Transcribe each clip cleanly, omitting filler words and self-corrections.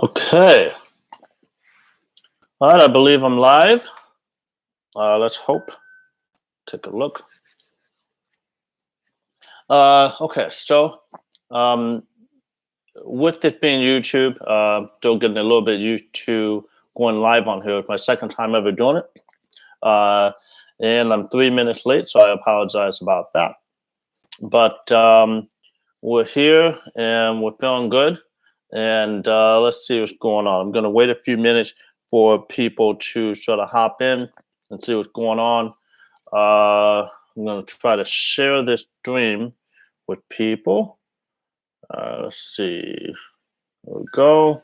Okay. All right, I believe I'm live. Let's hope. Take a look. Okay, so um, with it being YouTube, still getting a little bit used to going live on here. It's my second time ever doing it. Uh, and I'm 3 minutes late, so I apologize about that. But we're here and we're feeling good. And let's see what's going on. I'm going to wait a few minutes for people to sort of hop in and see what's going on. I'm going to try to share this stream with people. Let's see. There we go.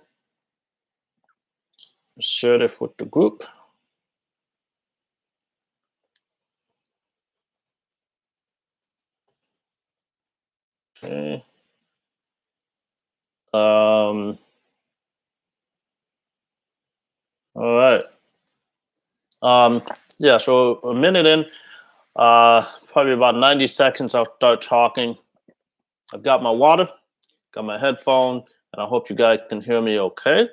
Share this with the group. Okay. All right. Yeah, so a minute in, probably about 90 seconds, I'll start talking. I've got my water, got my headphone, and I hope you guys can hear me okay.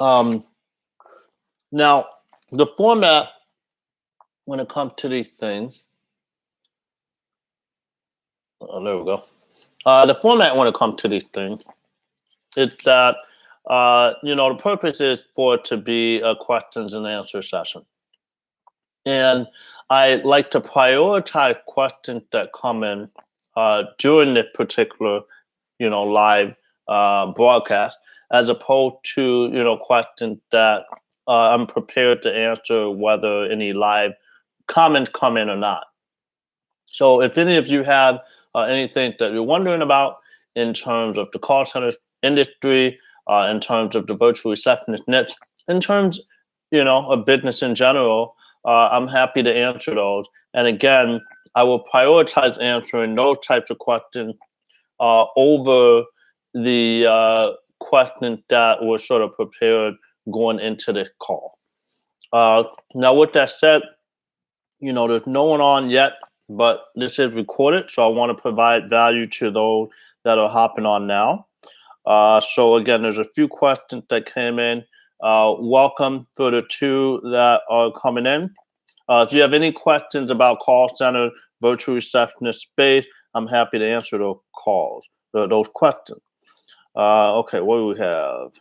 Now, the format when it comes to these things, there we go. The format when it comes to these things, it's that, the purpose is for it to be a questions and answer session. And I like to prioritize questions that come in during this particular, live broadcast, as opposed to, questions that I'm prepared to answer whether any live comments come in or not. So if any of you have anything that you're wondering about in terms of the call center industry, in terms of the virtual receptionist niche, in terms, of business in general, I'm happy to answer those. And again, I will prioritize answering those types of questions over the questions that were sort of prepared going into this call. Now, with that said, there's no one on yet, but this is recorded, so I want to provide value to those that are hopping on now. So again, there's a few questions that came in. Welcome for the two that are coming in. If you have any questions about call center, virtual receptionist space, I'm happy to answer those calls, those questions. Okay, what do we have?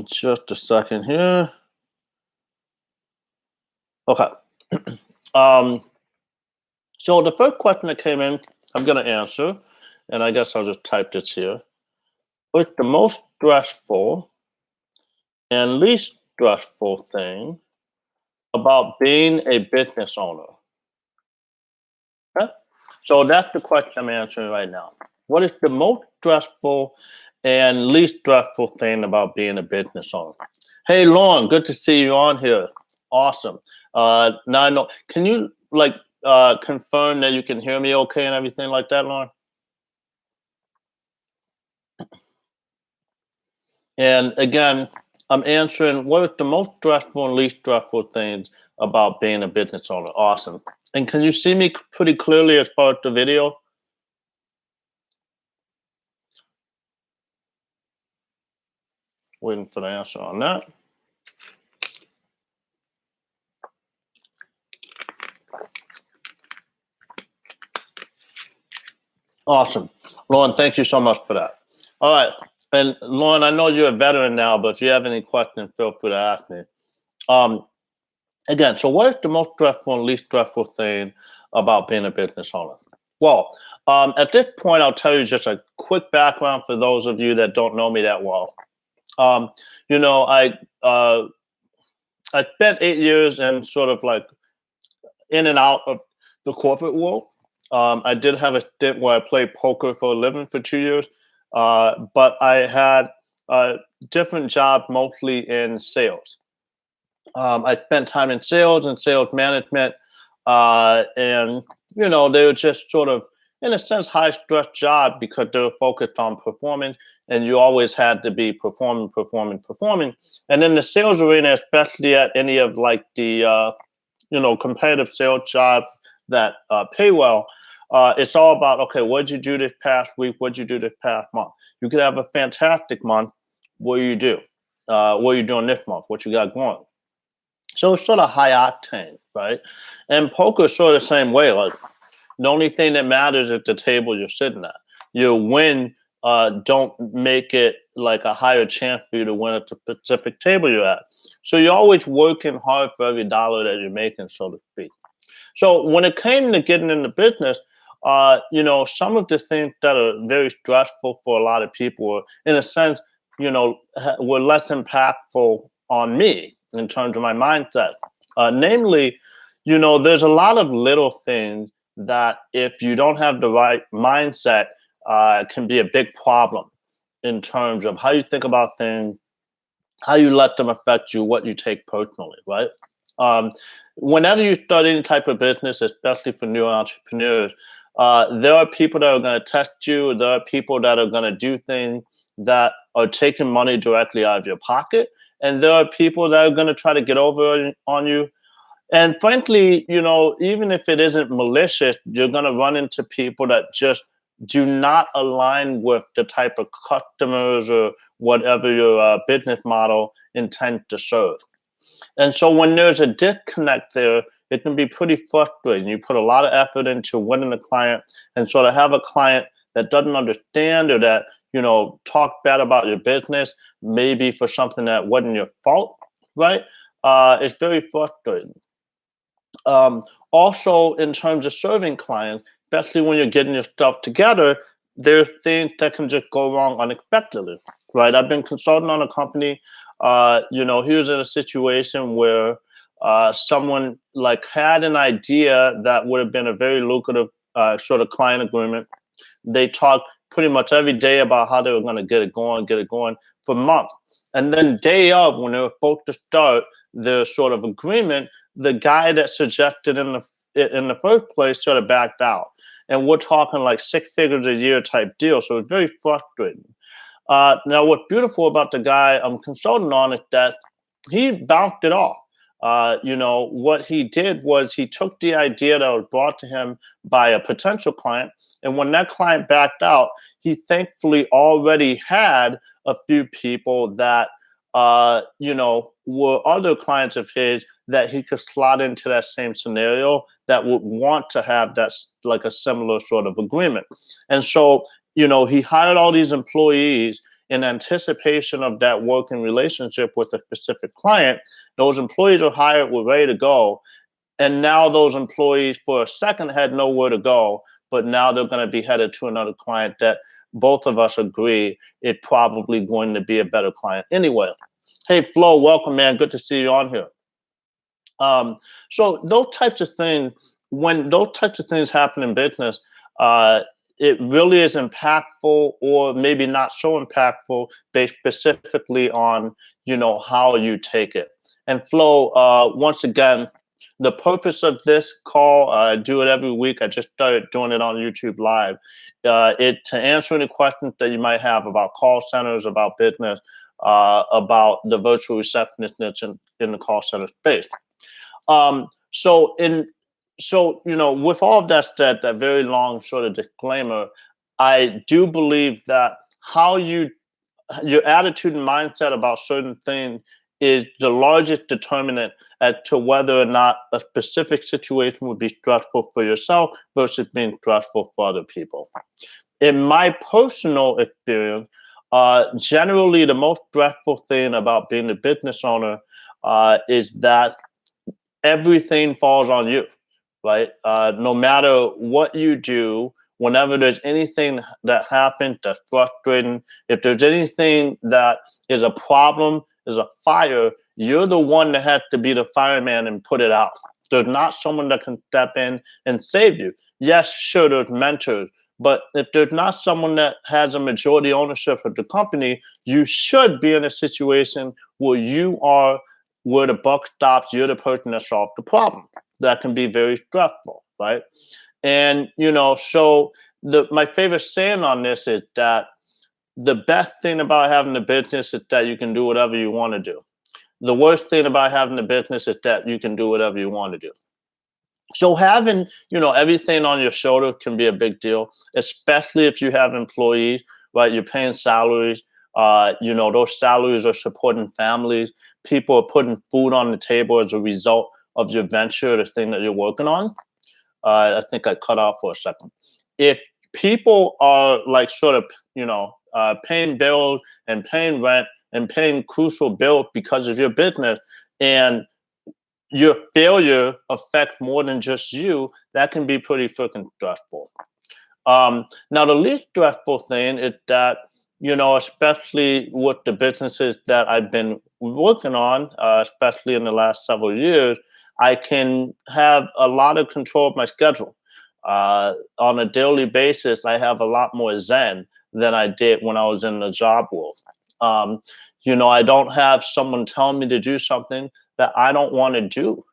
Just a second here. Okay. So the first question that came in, I'm going to answer, and I guess I'll just type this here. What's the most stressful and least stressful thing about being a business owner? Okay? So that's the question I'm answering right now. What is the most stressful and least stressful thing about being a business owner? Hey, Lauren, good to see you on here. Awesome. Now I know. Can you confirm that you can hear me okay and everything like that, Lauren? And again, I'm answering what is the most stressful and least stressful things about being a business owner. Awesome. And can you see me pretty clearly as far as the video? Waiting for the answer on that. Awesome. Lauren, thank you so much for that. All right. And Lauren, I know you're a veteran now, but if you have any questions, feel free to ask me. Again, so what is the most stressful and least stressful thing about being a business owner? Well, at this point, I'll tell you just a quick background for those of you that don't know me that well. I spent 8 years in sort of like in and out of the corporate world. I did have a stint where I played poker for a living for 2 years, but I had different jobs mostly in sales. I spent time in sales and sales management, and they were just sort of, in a sense, high stress job because they were focused on performing, and you always had to be performing. And in the sales arena, especially at any of like the competitive sales jobs that pay well, It's all about, okay, what did you do this past week? What did you do this past month? You could have a fantastic month. What do you do? What are you doing this month? What you got going? So it's sort of high octane, right? And poker is sort of the same way. Like the only thing that matters is the table you're sitting at. Your win don't make it like a higher chance for you to win at the specific table you're at. So you're always working hard for every dollar that you're making, so to speak. So when it came to getting into business, some of the things that are very stressful for a lot of people, or in a sense, were less impactful on me in terms of my mindset. Namely, there's a lot of little things that if you don't have the right mindset, can be a big problem in terms of how you think about things, how you let them affect you, what you take personally, right? Um, Whenever you start any type of business, especially for new entrepreneurs, there are people that are going to test you. There are people that are going to do things that are taking money directly out of your pocket. And there are people that are going to try to get over on you. And frankly, even if it isn't malicious, you're going to run into people that just do not align with the type of customers or whatever your business model intends to serve. And so when there's a disconnect there, it can be pretty frustrating. You put a lot of effort into winning a client and sort of have a client that doesn't understand or that, talk bad about your business, maybe for something that wasn't your fault, right? It's very frustrating. Also, in terms of serving clients, especially when you're getting your stuff together, there's things that can just go wrong unexpectedly, right? I've been consulting on a company. He was in a situation where someone like had an idea that would have been a very lucrative sort of client agreement. They talked pretty much every day about how they were going to get it going for months. And then day of, when they were supposed to start the sort of agreement, the guy that suggested in the first place sort of backed out. And we're talking like 6 figures a year type deal. So it's very frustrating. Now, what's beautiful about the guy I'm consulting on is that he bounced it off. What he did was he took the idea that was brought to him by a potential client, and when that client backed out, he thankfully already had a few people that, were other clients of his that he could slot into that same scenario that would want to have that like a similar sort of agreement. And so, he hired all these employees in anticipation of that working relationship with a specific client. Those employees were hired, were ready to go. And now those employees for a second had nowhere to go, but now they're going to be headed to another client that both of us agree is probably going to be a better client anyway. Hey, Flo, welcome, man. Good to see you on here. Um, so those types of things, when those types of things happen in business, uh, it really is impactful, or maybe not so impactful, based specifically on how you take it. And Flo, once again, the purpose of this call, I do it every week. I just started doing it on YouTube Live. It to answer any questions that you might have about call centers, about business, about the virtual receptionist niche in the call center space. Um, so in with all of that said, that very long sort of disclaimer, I do believe that how your attitude and mindset about certain things is the largest determinant as to whether or not a specific situation would be stressful for yourself versus being stressful for other people. In my personal experience, generally the most stressful thing about being a business owner is that everything falls on you, right? No matter what you do, whenever there's anything that happens that's frustrating, if there's anything that is a problem, is a fire, you're the one that has to be the fireman and put it out. There's not someone that can step in and save you. Yes, sure, there's mentors, but if there's not someone that has a majority ownership of the company, you should be in a situation where you are where the buck stops, you're the person that solves the problem. That can be very stressful, right? And so my favorite saying on this is that the best thing about having a business is that you can do whatever you want to do. The worst thing about having a business is that you can do whatever you want to do. So having, everything on your shoulder can be a big deal, especially if you have employees, right? You're paying salaries. Those salaries are supporting families. People are putting food on the table as a result of your venture, the thing that you're working on. I think I cut off for a second. If people are like sort of, paying bills and paying rent and paying crucial bills because of your business, and your failure affect more than just you, that can be pretty freaking stressful. Now, the least stressful thing is that, especially with the businesses that I've been working on, especially in the last several years, I can have a lot of control of my schedule. On a daily basis, I have a lot more zen than I did when I was in the job world. Um, I don't have someone telling me to do something that I don't want to do.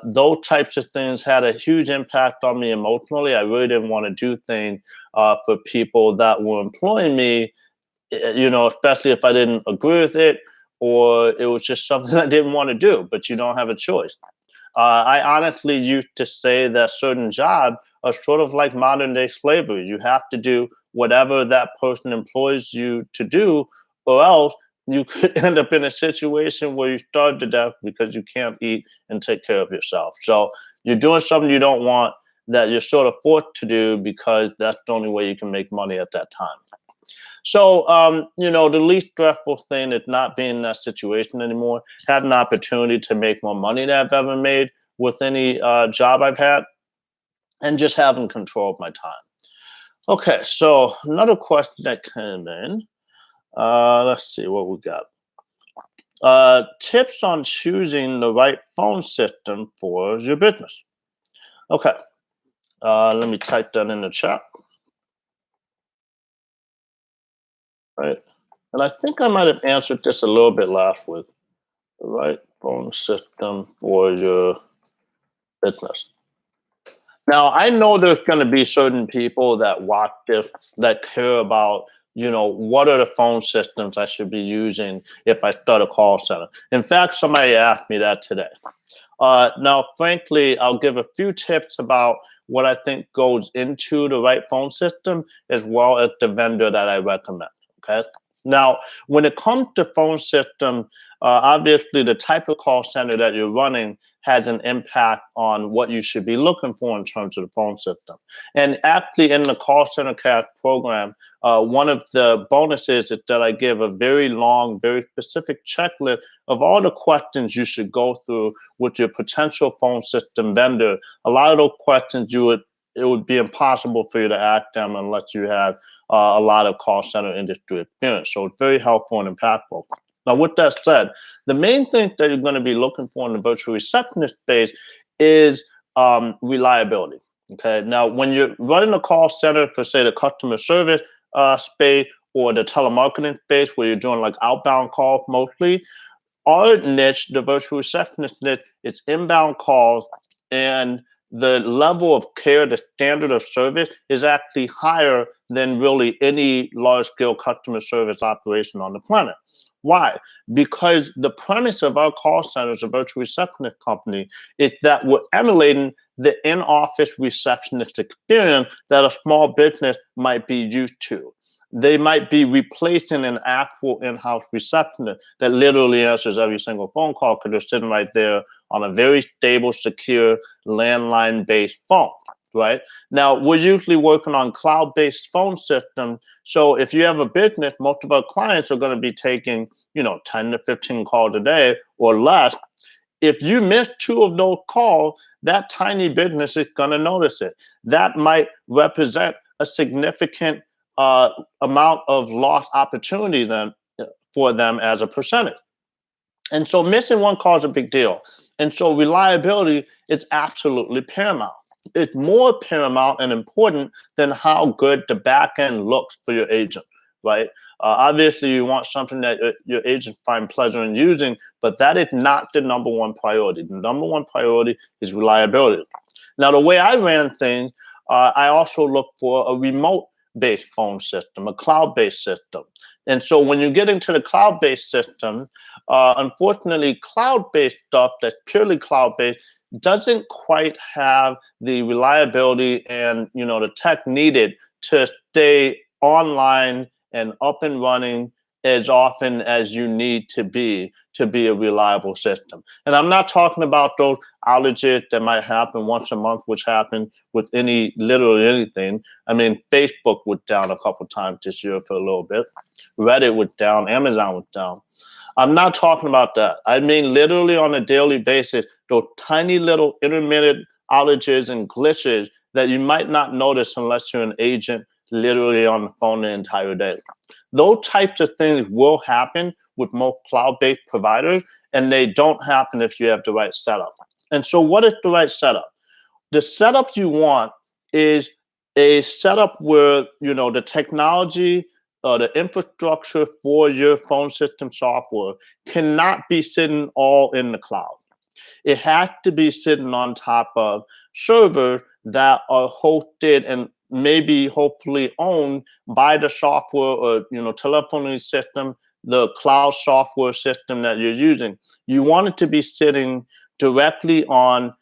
Those types of things had a huge impact on me emotionally. I really didn't want to do things for people that were employing me, especially if I didn't agree with it or it was just something I didn't want to do, but you don't have a choice. I honestly used to say that certain jobs are sort of like modern day slavery. You have to do whatever that person employs you to do, or else you could end up in a situation where you starve to death because you can't eat and take care of yourself. So you're doing something you don't want that you're sort of forced to do because that's the only way you can make money at that time. So, the least stressful thing is not being in that situation anymore, had an opportunity to make more money than I've ever made with any job I've had, and just having control of my time. Okay, so another question that came in. Let's see what we got. Tips on choosing the right phone system for your business. Okay, let me type that in the chat. Right, and I think I might have answered this a little bit last week. The right phone system for your business. Now, I know there's going to be certain people that watch this that care about, what are the phone systems I should be using if I start a call center. In fact, somebody asked me that today. Now, frankly, I'll give a few tips about what I think goes into the right phone system as well as the vendor that I recommend. Okay. Now, when it comes to phone system, obviously the type of call center that you're running has an impact on what you should be looking for in terms of the phone system. And actually, in the call center cast program, one of the bonuses is that I give a very long, very specific checklist of all the questions you should go through with your potential phone system vendor. A lot of those questions it would be impossible for you to ask them unless you have a lot of call center industry experience. So it's very helpful and impactful. Now, with that said, the main thing that you're going to be looking for in the virtual receptionist space is reliability. Okay. Now, when you're running a call center for, say, the customer service space or the telemarketing space where you're doing like outbound calls mostly, our niche, the virtual receptionist niche, it's inbound calls, and the level of care, the standard of service is actually higher than really any large scale customer service operation on the planet. Why? Because the premise of our call center as a virtual receptionist company is that we're emulating the in office receptionist experience that a small business might be used to. They might be replacing an actual in-house receptionist that literally answers every single phone call because they're sitting right there on a very stable, secure, landline-based phone. Right now, we're usually working on cloud-based phone systems. So if you have a business, most of our clients are going to be taking, 10 to 15 calls a day or less. If you miss two of those calls, that tiny business is going to notice it. That might represent a significant amount of lost opportunity then for them as a percentage. And so missing one call is a big deal. And so reliability is absolutely paramount. It's more paramount and important than how good the back end looks for your agent, right? Obviously, you want something that your agent find pleasure in using, but that is not the number one priority. The number one priority is reliability. Now, the way I ran things, I also look for a remote based phone system, a cloud based system. And so when you get into the cloud based system, unfortunately, cloud based stuff that's purely cloud based, doesn't quite have the reliability and the tech needed to stay online and up and running as often as you need to be a reliable system. And I'm not talking about those outages that might happen once a month, which happen with literally anything. I mean, Facebook was down a couple times this year for a little bit. Reddit was down. Amazon was down. I'm not talking about that. I mean, literally on a daily basis, those tiny little intermittent outages and glitches that you might not notice unless you're an agent literally on the phone the entire day. Those types of things will happen with most cloud-based providers, and they don't happen if you have the right setup. And so what is the right setup? The setup you want is a setup where, the technology, the infrastructure for your phone system software cannot be sitting all in the cloud. It has to be sitting on top of servers that are hosted and maybe hopefully owned by the software or telephony system, the cloud software system that you're using. You want it to be sitting directly on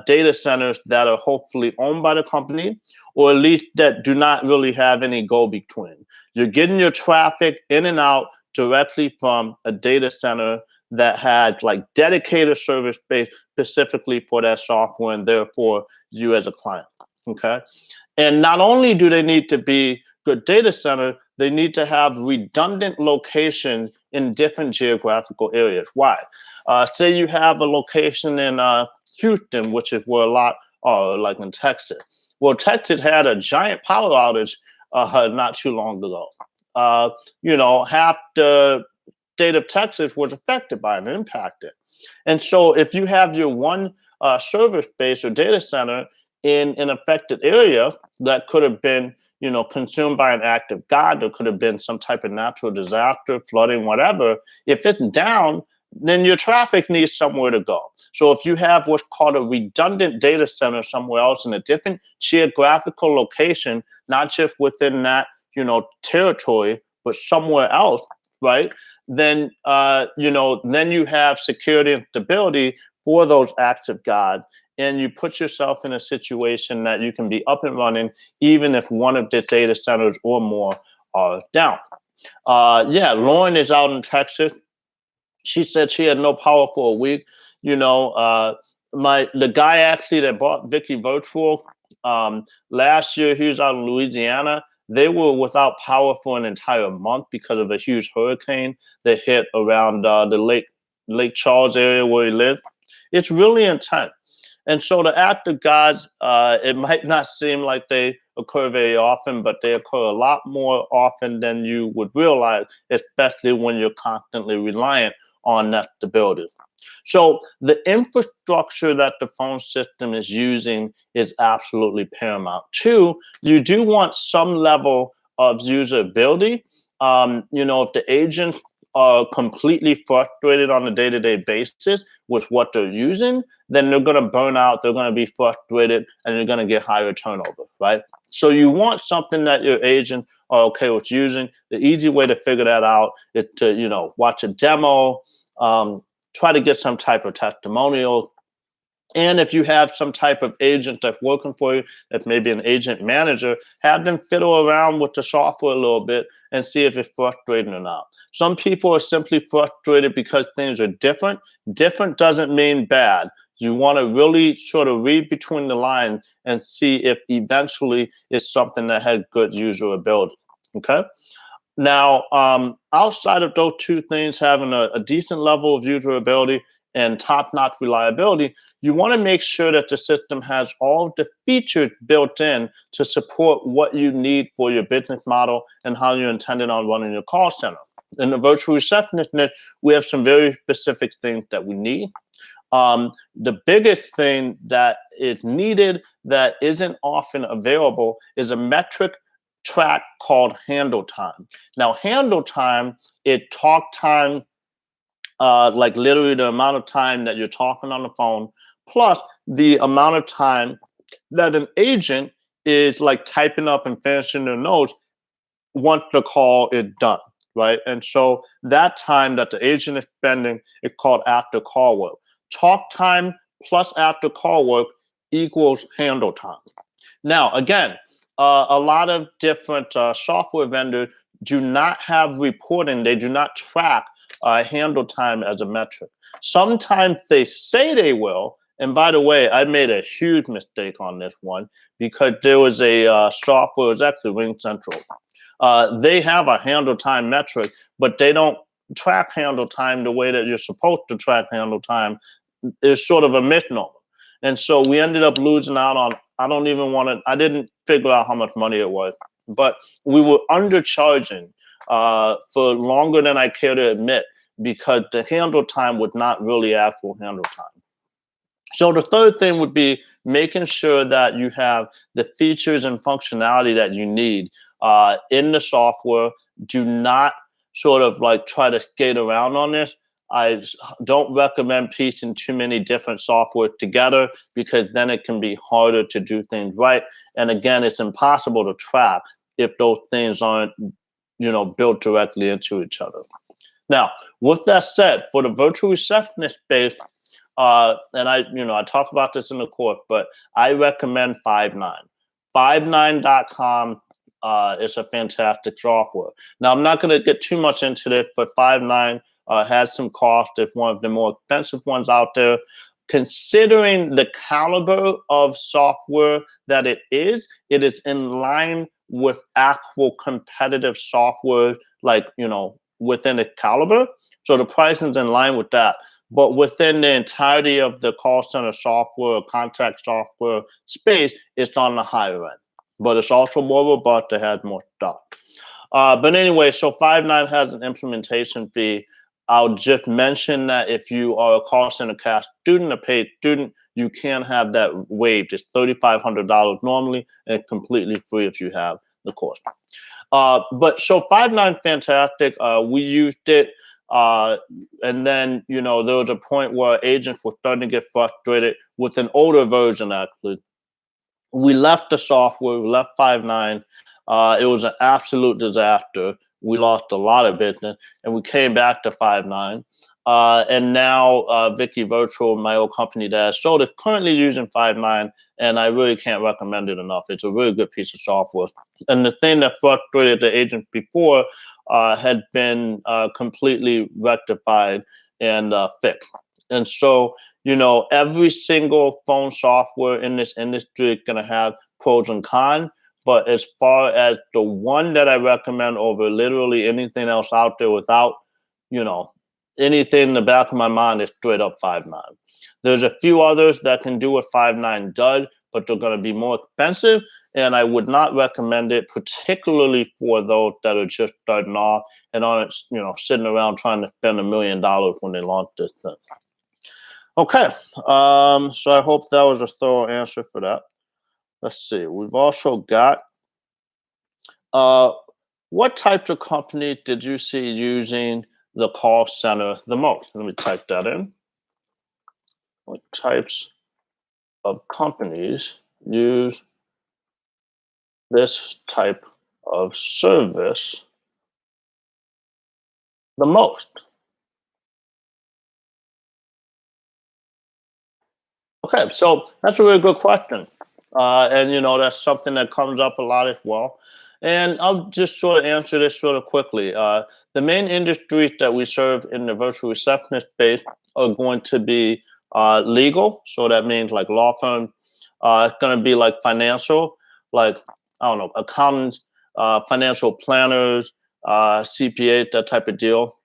data centers that are hopefully owned by the company, or at least that do not really have any go-between. You're getting your traffic in and out directly from a data center that had like dedicated service space specifically for that software and therefore you as a client. Okay. And not only do they need to be good data center, they need to have redundant locations in different geographical areas. Why? Say you have a location in Houston, which is where a lot are, like in Texas. Well, Texas had a giant power outage not too long ago. Half the state of Texas was affected by it and impacted. And so if you have your one server space or data center in an affected area that could have been, consumed by an act of God, there could have been some type of natural disaster, flooding, whatever. If it's down, then your traffic needs somewhere to go. So if you have what's called a redundant data center somewhere else in a different geographical location, not just within that, territory, but somewhere else, right? Then, then you have security and stability for those acts of God. And you put yourself in a situation that you can be up and running, even if one of the data centers or more are down. Lauren is out in Texas. She said she had no power for a week. The guy actually that bought Vicky Virtual last year, he was out in Louisiana. They were without power for an entire month because of a huge hurricane that hit around the Lake Charles area where he lived. It's really intense. And so the act of God, it might not seem like they occur very often, but they occur a lot more often than you would realize, especially when you're constantly reliant on that stability. So the infrastructure that the phone system is using is absolutely paramount. Two, you do want some level of usability. If the agents are completely frustrated on a day-to-day basis with what they're using, then they're going to burn out, they're going to be frustrated, and you're going to get higher turnover, right? So you want something that your agents are okay with using. The easy way to figure that out is to, watch a demo, try to get some type of testimonial. And if you have some type of agent that's working for you, that's maybe an agent manager, have them fiddle around with the software a little bit and see if it's frustrating or not. Some people are simply frustrated because things are different. Different doesn't mean bad. You want to really sort of read between the lines and see if eventually it's something that has good usability. Okay. Now, outside of those two things, having a decent level of usability and top-notch reliability, you want to make sure that the system has all the features built in to support what you need for your business model and how you're intending on running your call center. In the virtual receptionist niche, we have some very specific things that we need. The biggest thing that is needed that isn't often available is a metric track called handle time. Now, handle time is talk time, like literally the amount of time that you're talking on the phone, plus the amount of time that an agent is like typing up and finishing their notes once the call is done, right? And so that time that the agent is spending is called after call work. Talk time plus after call work equals handle time. Now, again, a lot of different software vendors do not have reporting. They do not track handle time as a metric. Sometimes they say they will. And by the way, I made a huge mistake on this one because there was a software, it was actually RingCentral. They have a handle time metric, but they don't track handle time the way that you're supposed to track handle time. It's sort of a misnomer. And so we ended up losing out on, I didn't figure out how much money it was, but we were undercharging for longer than I care to admit because the handle time was not really actual handle time. So the third thing would be making sure that you have the features and functionality that you need in the software. Do not sort of like try to skate around on this. I don't recommend piecing too many different software together because then it can be harder to do things right. And again, it's impossible to track if those things aren't, built directly into each other. Now, with that said, for the virtual receptionist space, and I talk about this in the course, but I recommend Five9. Five9.com is a fantastic software. Now, I'm not going to get too much into this, but Five9 has some cost. It's one of the more expensive ones out there. Considering the caliber of software that it is in line with actual competitive software, like, within the caliber. So the pricing's in line with that. But within the entirety of the call center software, contact software space, it's on the higher end. But it's also more robust. It has more stuff. But anyway, so Five9 has an implementation fee. I'll just mention that if you are a call center cash student, a paid student, you can have that waived. It's $3,500 normally, and it's completely free if you have the course. But so Five9 fantastic. We used it. And then, there was a point where agents were starting to get frustrated with an older version, actually. We left the software, we left Five9. It was an absolute disaster. We lost a lot of business, and we came back to Five9. And now Vicky Virtual, my old company that I sold, is currently using Five9, and I really can't recommend it enough. It's a really good piece of software. And the thing that frustrated the agents before had been completely rectified and fixed. And so, every single phone software in this industry is going to have pros and cons. But as far as the one that I recommend over literally anything else out there without, anything in the back of my mind is straight up Five9. There's a few others that can do what Five9 does, but they're going to be more expensive. And I would not recommend it, particularly for those that are just starting off and aren't, sitting around trying to spend $1 million when they launch this thing. Okay, so I hope that was a thorough answer for that. Let's see. We've also got what types of companies did you see using the call center the most? Let me type that in. What types of companies use this type of service the most? Okay, so that's a really good question. And that's something that comes up a lot as well. And I'll just sort of answer this sort of quickly. The main industries that we serve in the virtual receptionist space are going to be legal. So that means like law firm. It's going to be like financial, like, I don't know, accountants, financial planners, CPAs, that type of deal.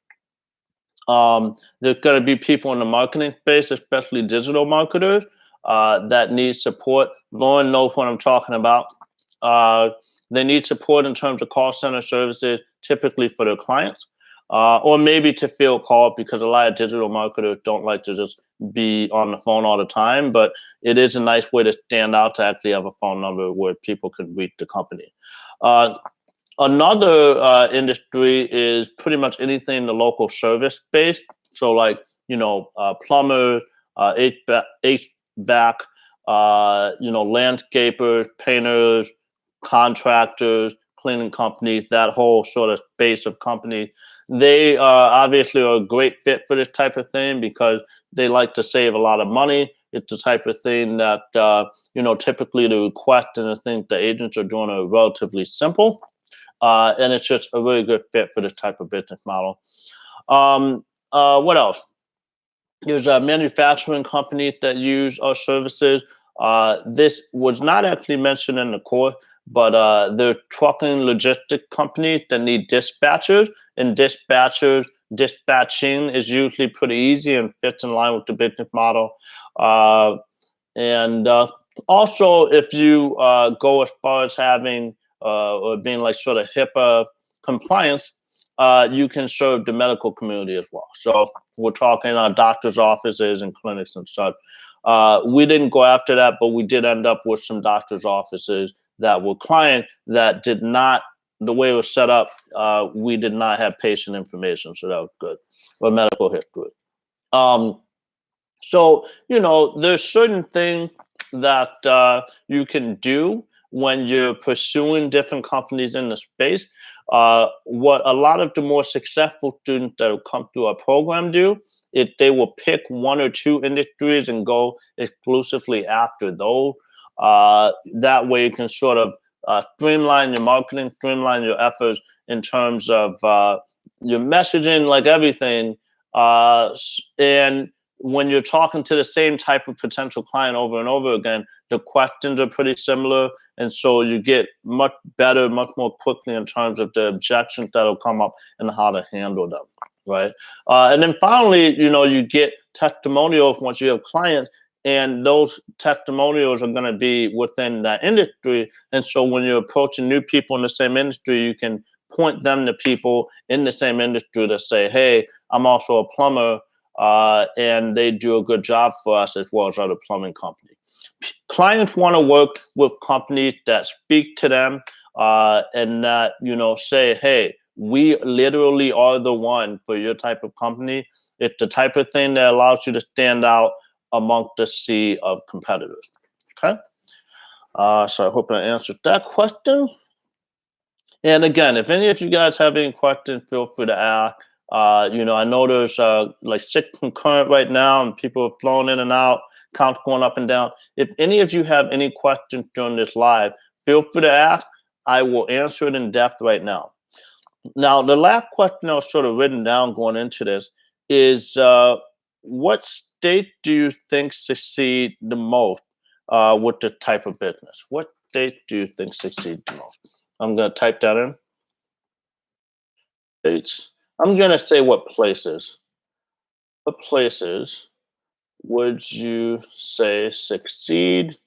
There's going to be people in the marketing space, especially digital marketers, that need support. Lauren knows what I'm talking about. They need support in terms of call center services, typically for their clients, or maybe to field call, because a lot of digital marketers don't like to just be on the phone all the time. But it is a nice way to stand out to actually have a phone number where people can reach the company. Another industry is pretty much anything in the local service space. So like, plumbers, HVAC, landscapers, painters, contractors, cleaning companies, that whole sort of space of companies. They obviously are a great fit for this type of thing because they like to save a lot of money. It's the type of thing that, typically the request and the things the agents are doing are relatively simple. And it's just a really good fit for this type of business model. What else? There's manufacturing companies that use our services. This was not actually mentioned in the course, but there are trucking logistic companies that need dispatchers, and dispatching is usually pretty easy and fits in line with the business model. And Also, if you go as far as having or being like sort of HIPAA compliance, you can serve the medical community as well. So we're talking doctors' offices and clinics and such. We didn't go after that, but we did end up with some doctors' offices that were clients that did not, the way it was set up, we did not have patient information. So that was good, or medical history. Um, there's certain things that you can do when you're pursuing different companies in the space. What a lot of the more successful students that have come through our program do is they will pick one or two industries and go exclusively after those. That way you can sort of streamline your marketing, streamline your efforts in terms of your messaging, like everything. And when you're talking to the same type of potential client over and over again, the questions are pretty similar. And so you get much better, much more quickly in terms of the objections that'll come up and how to handle them, right? And then finally, you get testimonials once you have clients, and those testimonials are going to be within that industry. And so when you're approaching new people in the same industry, you can point them to people in the same industry to say, hey, I'm also a plumber, and they do a good job for us as well as other plumbing companies. Clients want to work with companies that speak to them and that, say, hey, we literally are the one for your type of company. It's the type of thing that allows you to stand out amongst the sea of competitors. Okay. So I hope I answered that question. And again, if any of you guys have any questions, feel free to ask. I know there's like 6 concurrent right now, and people are flowing in and out, counts going up and down. If any of you have any questions during this live, feel free to ask. I will answer it in depth right now. Now, the last question I was sort of written down going into this is, what state do you think succeed the most with this type of business? What state do you think succeed the most? I'm going to type that in. States. I'm going to say what places. What places would you say succeed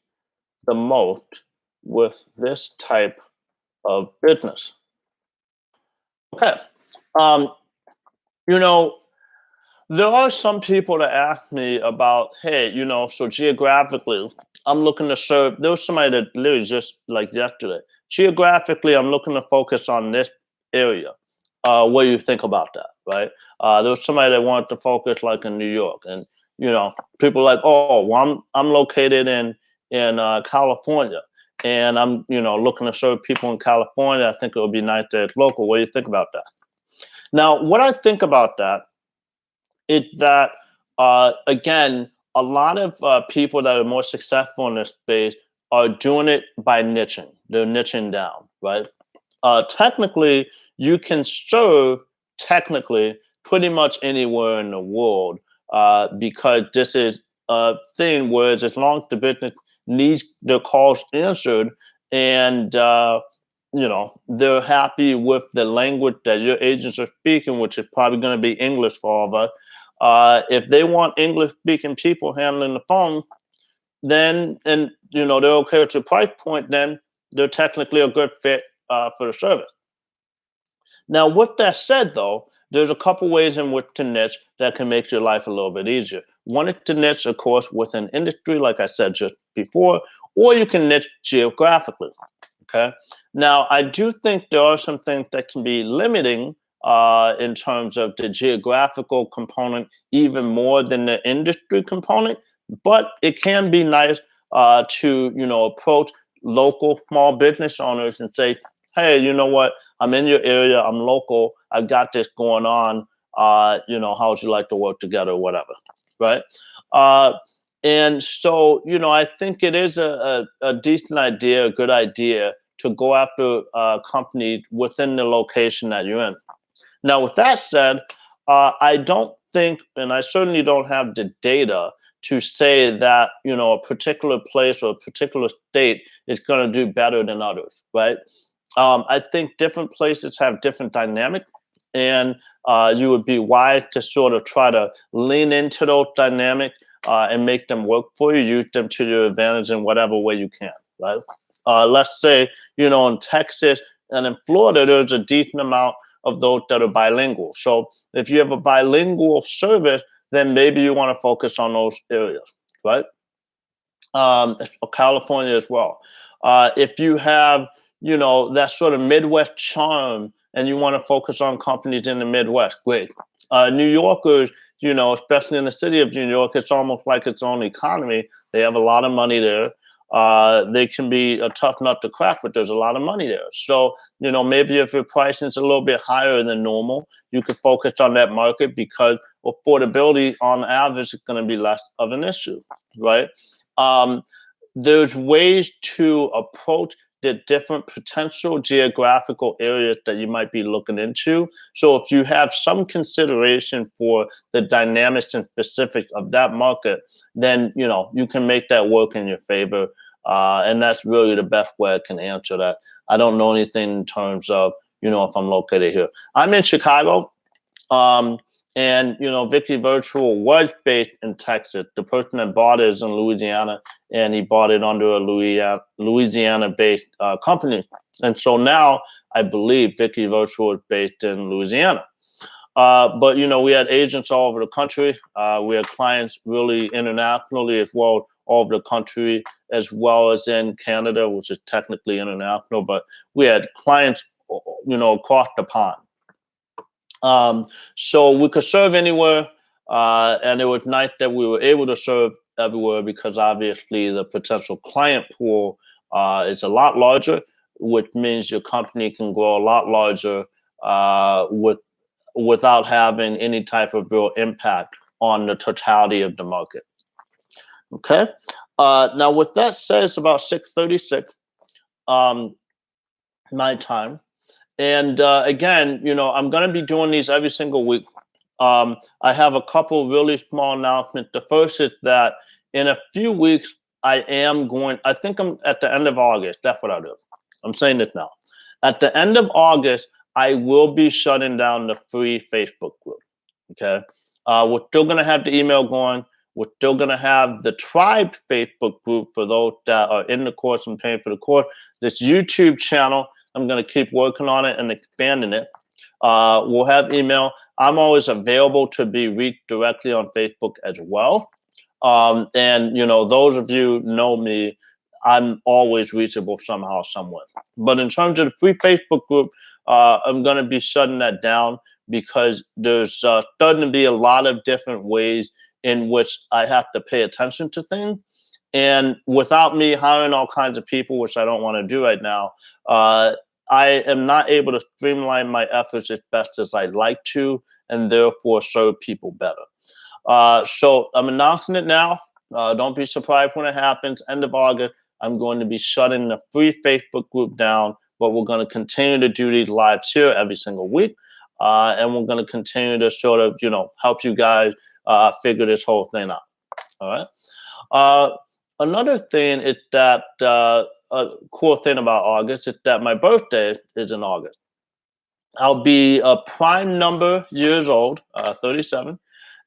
the most with this type of business? Okay. There are some people that ask me about, hey, so geographically, I'm looking to serve. There was somebody that literally just like yesterday. Geographically, I'm looking to focus on this area. What do you think about that, right? There was somebody that wanted to focus like in New York, and people are like, oh, well, I'm located in California, and I'm looking to serve people in California. I think it would be nice that it's local. What do you think about that? Now, what I think about that is that again, a lot of people that are more successful in this space are doing it by niching. They're niching down, right? Technically, you can serve pretty much anywhere in the world because this is a thing where as long as the business needs their calls answered and they're happy with the language that your agents are speaking, which is probably going to be English for all of us. If they want English-speaking people handling the phone, then they're okay with your price point, then they're technically a good fit for the service. Now, with that said, though, there's a couple ways in which to niche that can make your life a little bit easier. One is to niche, of course, with an industry, like I said just before, or you can niche geographically. Okay. Now, I do think there are some things that can be limiting in terms of the geographical component, even more than the industry component. But it can be nice to approach local small business owners and say, hey, you know what? I'm in your area. I'm local. I've got this going on. How would you like to work together or whatever, right? And so, I think it is a decent idea, a good idea to go after companies within the location that you're in. Now, with that said, I don't think, and I certainly don't have the data to say that a particular place or a particular state is going to do better than others, right? I think different places have different dynamics, and you would be wise to sort of try to lean into those dynamics and make them work for you. Use them to your advantage in whatever way you can, right? Let's say in Texas and in Florida, there's a decent amount of those that are bilingual. So if you have a bilingual service, then maybe you want to focus on those areas, right? California as well. If you have, that sort of Midwest charm and you want to focus on companies in the Midwest, great. New Yorkers, especially in the city of New York, it's almost like its own economy. They have a lot of money there. They can be a tough nut to crack, but there's a lot of money there. So, maybe if your pricing is a little bit higher than normal, you could focus on that market because affordability on average is going to be less of an issue, right? Um, there's ways to approach the different potential geographical areas that you might be looking into. So if you have some consideration for the dynamics and specifics of that market, then you can make that work in your favor. And that's really the best way I can answer that. I don't know anything in terms of if I'm located here. I'm in Chicago. Um, and Vicky Virtual was based in Texas. The person that bought it is in Louisiana, and he bought it under a Louisiana-based company. And so now I believe Vicky Virtual is based in Louisiana. But we had agents all over the country. We had clients really internationally as well, all over the country, as well as in Canada, which is technically international. But we had clients, across the pond. So we could serve anywhere, and it was nice that we were able to serve everywhere because obviously the potential client pool is a lot larger, which means your company can grow a lot larger without having any type of real impact on the totality of the market. Okay. Now, with that said, it's about 6:36 my time. And again, I'm going to be doing these every single week. I have a couple really small announcements. The first is that in a few weeks, I think I'm at the end of August. That's what I'll do. I'm saying this now. At the end of August, I will be shutting down the free Facebook group. Okay. We're still going to have the email going. We're still going to have the Tribe Facebook group for those that are in the course and paying for the course. This YouTube channel, I'm going to keep working on it and expanding it. We'll have email. I'm always available to be reached directly on Facebook as well. And, those of you know me, I'm always reachable somehow, somewhere. But in terms of the free Facebook group, I'm going to be shutting that down because there's starting to be a lot of different ways in which I have to pay attention to things. And without me hiring all kinds of people, which I don't want to do right now, I am not able to streamline my efforts as best as I'd like to, and therefore serve people better. So I'm announcing it now. Don't be surprised when it happens. End of August, I'm going to be shutting the free Facebook group down, but we're going to continue to do these lives here every single week. And we're going to continue to sort of, help you guys figure this whole thing out. All right. Another thing is that a cool thing about August is that my birthday is in August. I'll be a prime number years old, 37.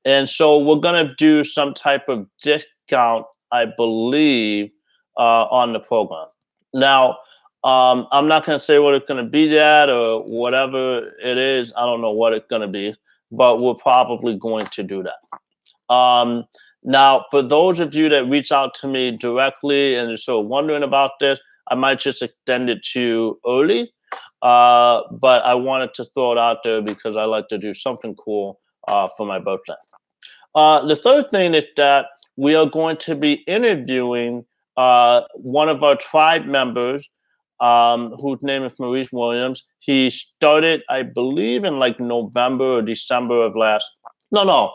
And so we're going to do some type of discount, I believe, on the program. Now, I'm not going to say what it's going to be at or whatever it is. I don't know what it's going to be, but we're probably going to do that. Now, for those of you that reach out to me directly and are sort of wondering about this, I might just extend it to you early. But I wanted to throw it out there because I like to do something cool for my birthday. The third thing is that we are going to be interviewing one of our tribe members, whose name is Maurice Williams. He started, I believe, in like November or December of no.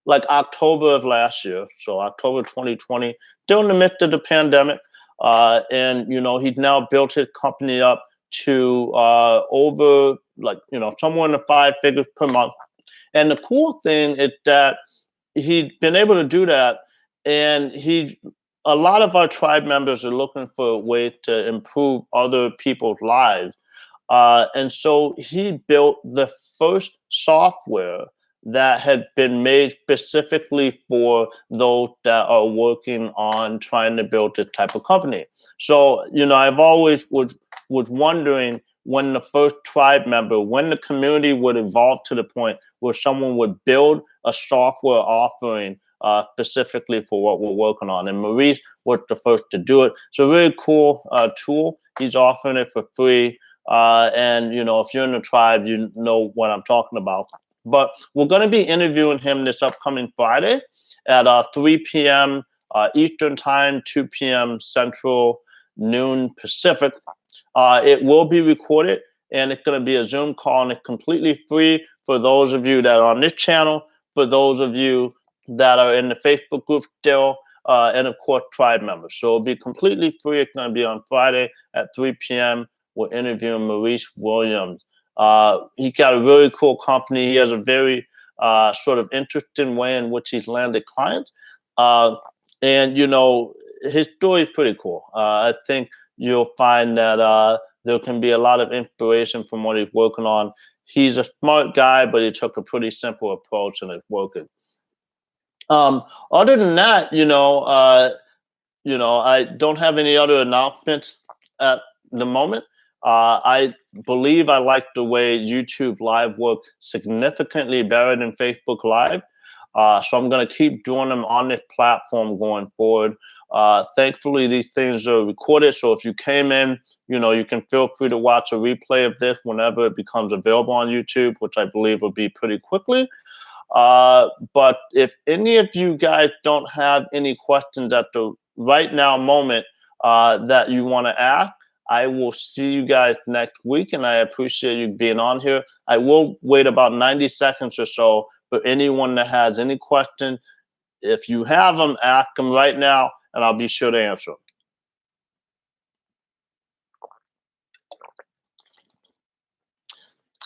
like October of last year, so October 2020, still in the midst of the pandemic. And he's now built his company up to over, like, somewhere in the five figures per month. And the cool thing is that he's been able to do that, and a lot of our tribe members are looking for a way to improve other people's lives. And so he built the first software that had been made specifically for those that are working on trying to build this type of company. So, I've always was wondering when the first tribe member, when the community would evolve to the point where someone would build a software offering specifically for what we're working on. And Maurice was the first to do it. It's a really cool tool. He's offering it for free. And if you're in the tribe, you know what I'm talking about. But we're going to be interviewing him this upcoming Friday at 3 p.m. Eastern time, 2 p.m. Central, noon Pacific. It will be recorded, and it's going to be a Zoom call, and it's completely free for those of you that are on this channel, for those of you that are in the Facebook group still, and of course, tribe members. So it'll be completely free. It's going to be on Friday at 3 p.m. We're interviewing Maurice Williams. He got a really cool company. He has a very sort of interesting way in which he's landed clients. And his story is pretty cool. I think you'll find that there can be a lot of inspiration from what he's working on. He's a smart guy, but he took a pretty simple approach, and it's working. Other than that, I don't have any other announcements at the moment. I believe I like the way YouTube Live works significantly better than Facebook Live. So I'm going to keep doing them on this platform going forward. Thankfully, these things are recorded. So if you came in, you can feel free to watch a replay of this whenever it becomes available on YouTube, which I believe will be pretty quickly. But if any of you guys don't have any questions at the right now moment that you want to ask, I will see you guys next week, and I appreciate you being on here. I will wait about 90 seconds or so for anyone that has any questions. If you have them, ask them right now, and I'll be sure to answer them.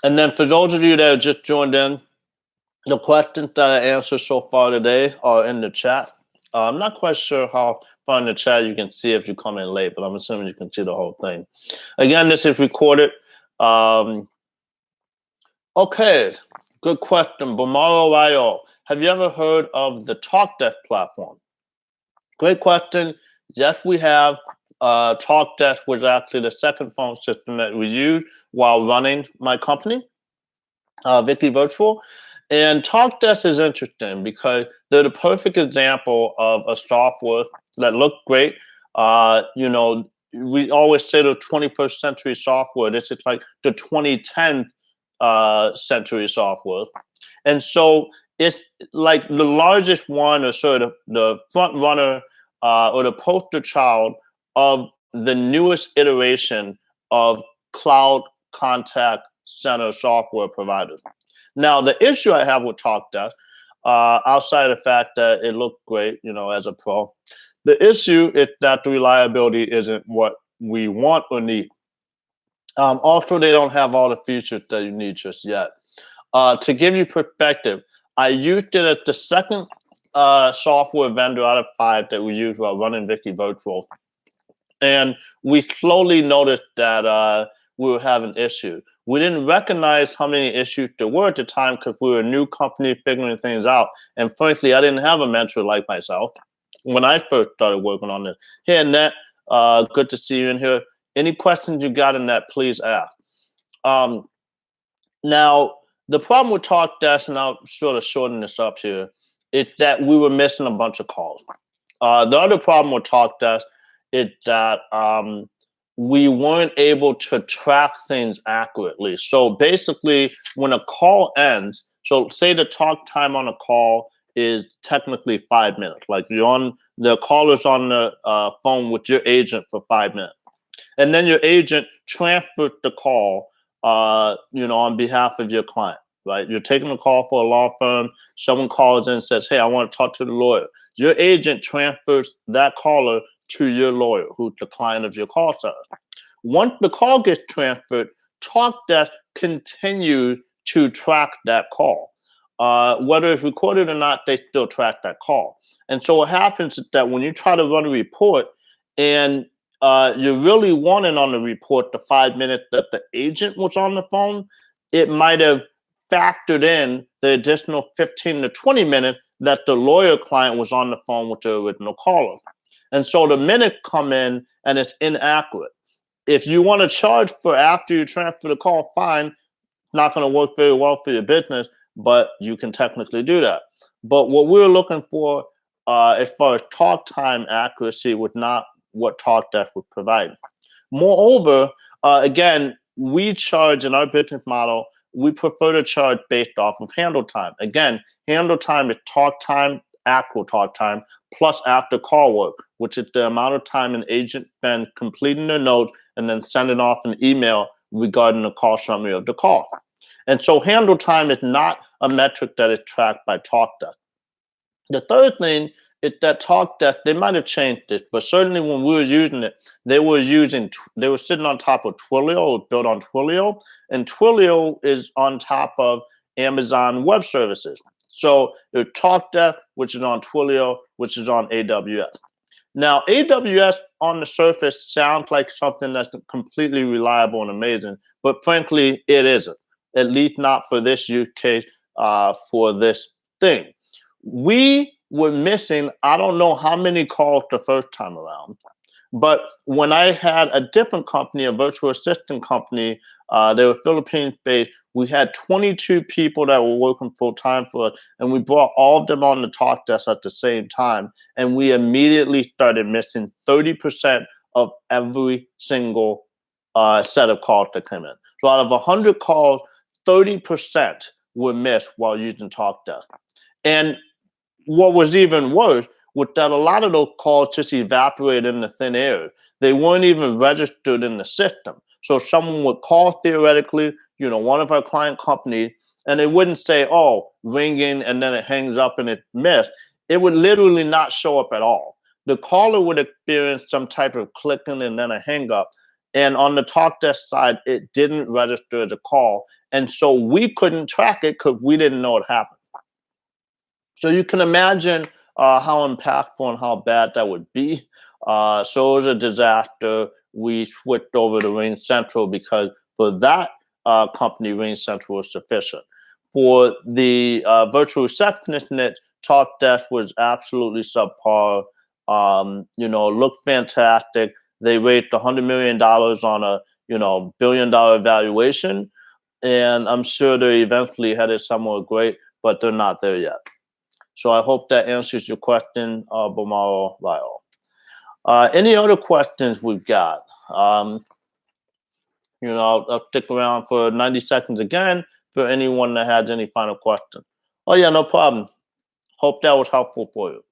And then for those of you that have just joined in, the questions that I answered so far today are in the chat. I'm not quite sure how far in the chat you can see if you come in late, but I'm assuming you can see the whole thing. Again, this is recorded. Okay, good question. Bomaro Rayo, have you ever heard of the TalkDesk platform? Great question. Yes, we have. TalkDesk was actually the second phone system that we used while running my company, Vicky Virtual. And TalkDesk is interesting because they're the perfect example of a software that looked great. We always say the 21st century software. This is like the 2010th century software. And so it's like the largest one, or sort of the front runner or the poster child of the newest iteration of cloud contact center software providers. Now, the issue I have with TalkDesk, outside of the fact that it looked great, as a pro, the issue is that the reliability isn't what we want or need. Also, they don't have all the features that you need just yet. To give you perspective, I used it as the second software vendor out of 5 that we used while running Vicky Virtual. And we slowly noticed that we were having issues. We didn't recognize how many issues there were at the time because we were a new company figuring things out. And frankly, I didn't have a mentor like myself when I first started working on this. Hey, Annette, good to see you in here. Any questions you got in that, please ask. Now, the problem with TalkDesk, and I'll sort of shorten this up here, is that we were missing a bunch of calls. The other problem with TalkDesk is that we weren't able to track things accurately. So basically, when a call ends, so say the talk time on a call is technically 5 minutes. Like the caller's on the phone with your agent for 5 minutes. And then your agent transfers the call, on behalf of your client, right? You're taking a call for a law firm. Someone calls in and says, hey, I want to talk to the lawyer. Your agent transfers that caller to your lawyer, who's the client of your call center. Once the call gets transferred, TalkDesk continues to track that call. Whether it's recorded or not, they still track that call. And so what happens is that when you try to run a report and you're really wanting on the report the 5 minutes that the agent was on the phone, it might have factored in the additional 15 to 20 minutes that the lawyer client was on the phone with the original caller. And so the minutes come in and it's inaccurate. If you want to charge for after you transfer the call, fine. It's not going to work very well for your business, but you can technically do that. But what we're looking for as far as talk time accuracy was not what TalkDesk would provide. Moreover, again, we charge in our business model, we prefer to charge based off of handle time. Again, handle time is talk time, actual talk time, plus after call work, which is the amount of time an agent spends completing their notes and then sending off an email regarding the call summary of the call. And so handle time is not a metric that is tracked by TalkDesk. The third thing is that TalkDesk, they might have changed this, but certainly when we were using it, they were sitting on top of Twilio, built on Twilio, and Twilio is on top of Amazon Web Services. So there's TalkDesk, which is on Twilio, which is on AWS. Now, AWS on the surface sounds like something that's completely reliable and amazing, but frankly, it isn't, at least not for this use case, for this thing. We were missing, I don't know how many calls the first time around, but when I had a different company, a virtual assistant company, they were Philippines-based, we had 22 people that were working full-time for us, and we brought all of them on the TalkDesk at the same time, and we immediately started missing 30% of every single set of calls that came in. So out of 100 calls, 30% were missed while using TalkDesk. And what was even worse was that a lot of those calls just evaporated into thin air. They weren't even registered in the system. So someone would call theoretically, one of our client companies, and it wouldn't say, oh, ringing, and then it hangs up and it's missed. It would literally not show up at all. The caller would experience some type of clicking and then a hang up. And on the TalkDesk side, it didn't register as a call. And so we couldn't track it because we didn't know it happened. So you can imagine how impactful and how bad that would be. So it was a disaster. We switched over to RingCentral because for that company, RingCentral was sufficient. For the virtual receptionist niche, TalkDesk was absolutely subpar. Looked fantastic. They raised $100 million on a $1 billion valuation, and I'm sure they eventually headed somewhere great, but they're not there yet. So I hope that answers your question, Bomaro Lyle. Any other questions we've got? I'll stick around for 90 seconds again for anyone that has any final question. Oh yeah, no problem. Hope that was helpful for you.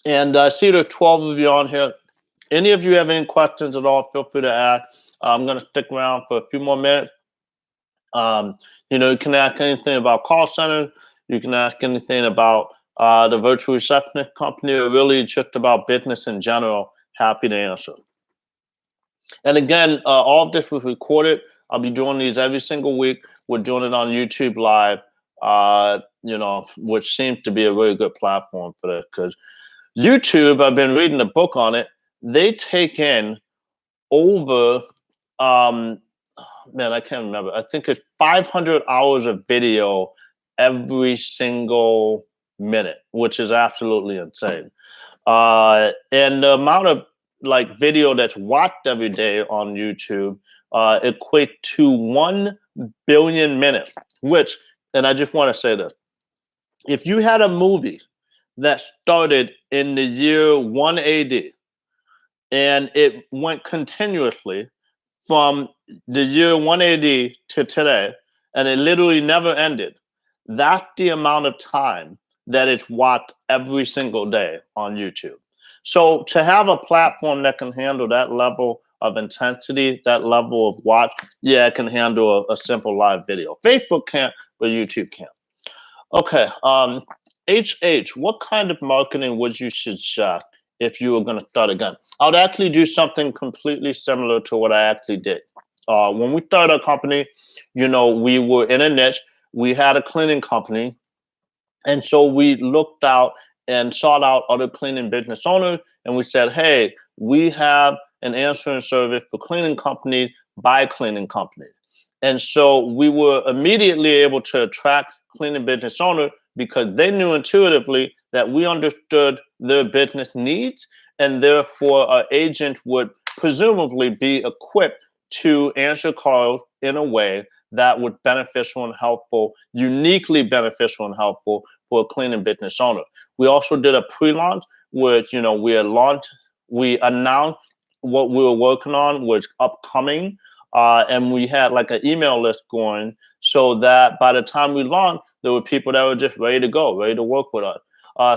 And I see there's 12 of you on here. Any of you have any questions at all, feel free to ask. I'm going to stick around for a few more minutes. You can ask anything about call center. You can ask anything about the virtual receptionist company, or really just about business in general. Happy to answer. And again, all of this was recorded. I'll be doing these every single week. We're doing it on YouTube Live, which seems to be a really good platform for this, because YouTube, I've been reading a book on it. They take in over, I can't remember. I think it's 500 hours of video every single minute, which is absolutely insane. And the amount of video that's watched every day on YouTube equates to 1 billion minutes, and I just want to say this. If you had a movie that started in the year 1 AD and it went continuously from the year 1 AD to today, and it literally never ended, that's the amount of time that it's watched every single day on YouTube. So to have a platform that can handle that level of intensity, that level of watch, yeah, it can handle a simple live video. Facebook can't, but YouTube can. Okay. HH, what kind of marketing would you suggest if you were going to start again? I would actually do something completely similar to what I actually did. When we started our company, we were in a niche. We had a cleaning company. And so we looked out and sought out other cleaning business owners. And we said, hey, we have an answering service for cleaning companies by cleaning companies. And so we were immediately able to attract cleaning business owners because they knew intuitively that we understood their business needs, and therefore our agent would presumably be equipped to answer calls in a way that would beneficial and helpful, uniquely beneficial and helpful for a cleaning business owner. We also did a pre-launch, which we announced what we were working on was upcoming. And we had like an email list going so that by the time we launched, there were people that were just ready to go, ready to work with us.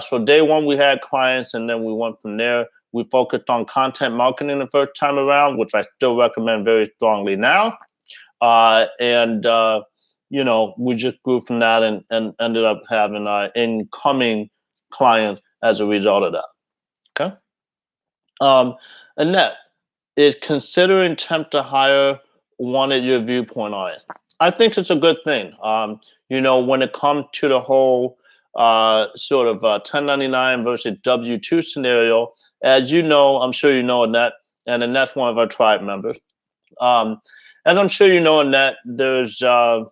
So day one, we had clients, and then we went from there. We focused on content marketing the first time around, which I still recommend very strongly now. We just grew from that and ended up having incoming clients as a result of that. Okay. Annette, is considering temp to hire wanted your viewpoint on it? I think it's a good thing. When it comes to the whole sort of 1099 versus W-2 scenario, as you know, I'm sure you know Annette, and Annette's one of our tribe members. As I'm sure you know, Annette, there's a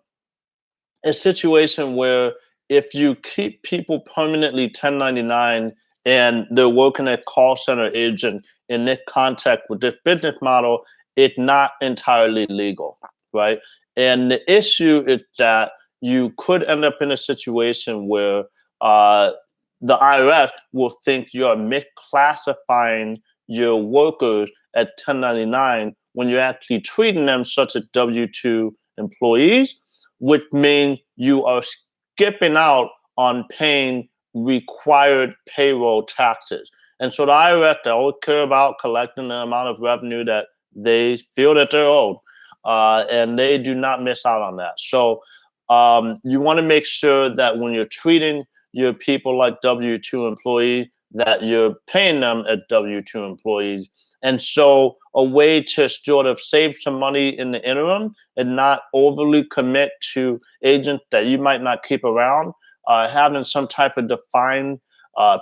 situation where if you keep people permanently 1099 and they're working at call center agent in this context with this business model, it's not entirely legal, right? And the issue is that you could end up in a situation where the IRS will think you're misclassifying your workers at 1099 when you're actually treating them such as W-2 employees, which means you are skipping out on paying required payroll taxes. And so the IRS, they always care about collecting the amount of revenue that they feel that they're owed, and they do not miss out on that. So you want to make sure that when you're treating your people like W-2 employees, that you're paying them as W-2 employees. And so a way to sort of save some money in the interim and not overly commit to agents that you might not keep around, having some type of defined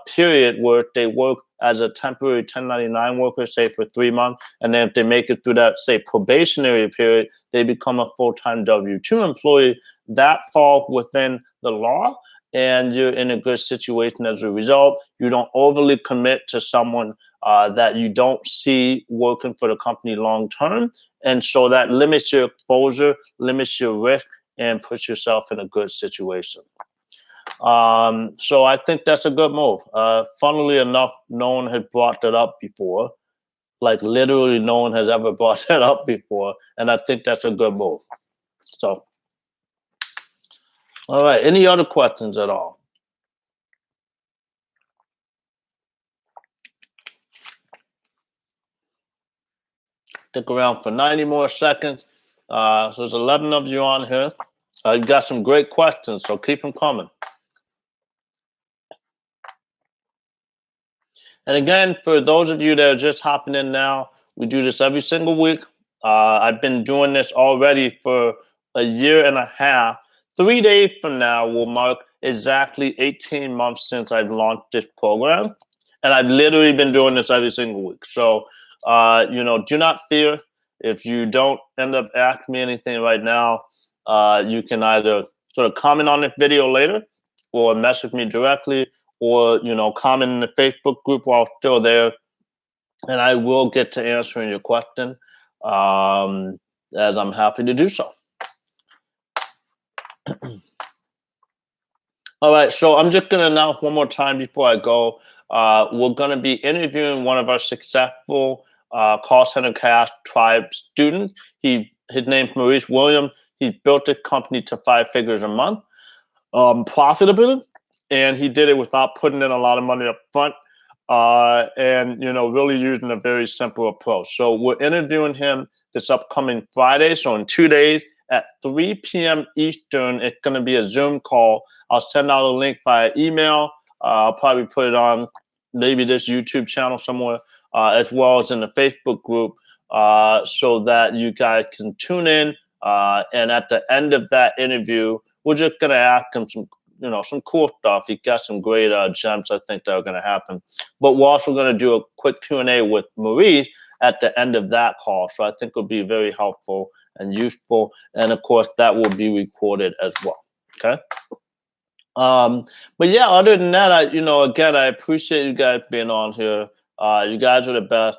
period where they work as a temporary 1099 worker, say for 3 months, and then if they make it through that, say, probationary period, they become a full-time W-2 employee. That falls within the law, and you're in a good situation as a result. You don't overly commit to someone that you don't see working for the company long-term, and so that limits your exposure, limits your risk, and puts yourself in a good situation. So I think that's a good move. Funnily enough, no one had brought that up before. Like literally no one has ever brought that up before. And I think that's a good move. So, all right. Any other questions at all? Stick around for 90 more seconds. So there's 11 of you on here. You've got some great questions, so keep them coming. And again, for those of you that are just hopping in now, we do this every single week. I've been doing this already for a year and a half. 3 days from now will mark exactly 18 months since I've launched this program. And I've literally been doing this every single week. So, do not fear. If you don't end up asking me anything right now, you can either sort of comment on this video later or message me directly, or comment in the Facebook group while still there, and I will get to answering your question, as I'm happy to do so. All right, so I'm just going to announce one more time before I go. We're going to be interviewing one of our successful Call Center Cash Tribe students. His name's Maurice Williams. He built a company to 5 figures a month, profitably. And he did it without putting in a lot of money up front. and really using a very simple approach. So we're interviewing him this upcoming Friday. So in 2 days at 3 p.m. Eastern, it's going to be a Zoom call. I'll send out a link via email. I'll probably put it on maybe this YouTube channel somewhere, as well as in the Facebook group, so that you guys can tune in. And at the end of that interview, we're just going to ask him some cool stuff. He got some great gems, I think, that are going to happen. But we're also going to do a quick Q&A with Marie at the end of that call. So I think it'll be very helpful and useful. And of course, that will be recorded as well. Okay. But yeah, other than that, again, I appreciate you guys being on here. You guys are the best.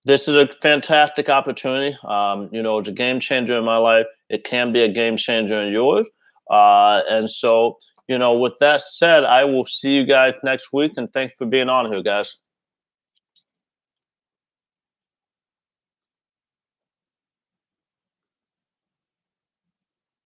This is a fantastic opportunity. It's a game changer in my life. It can be a game changer in yours. And so, with that said, I will see you guys next week. And thanks for being on here, guys.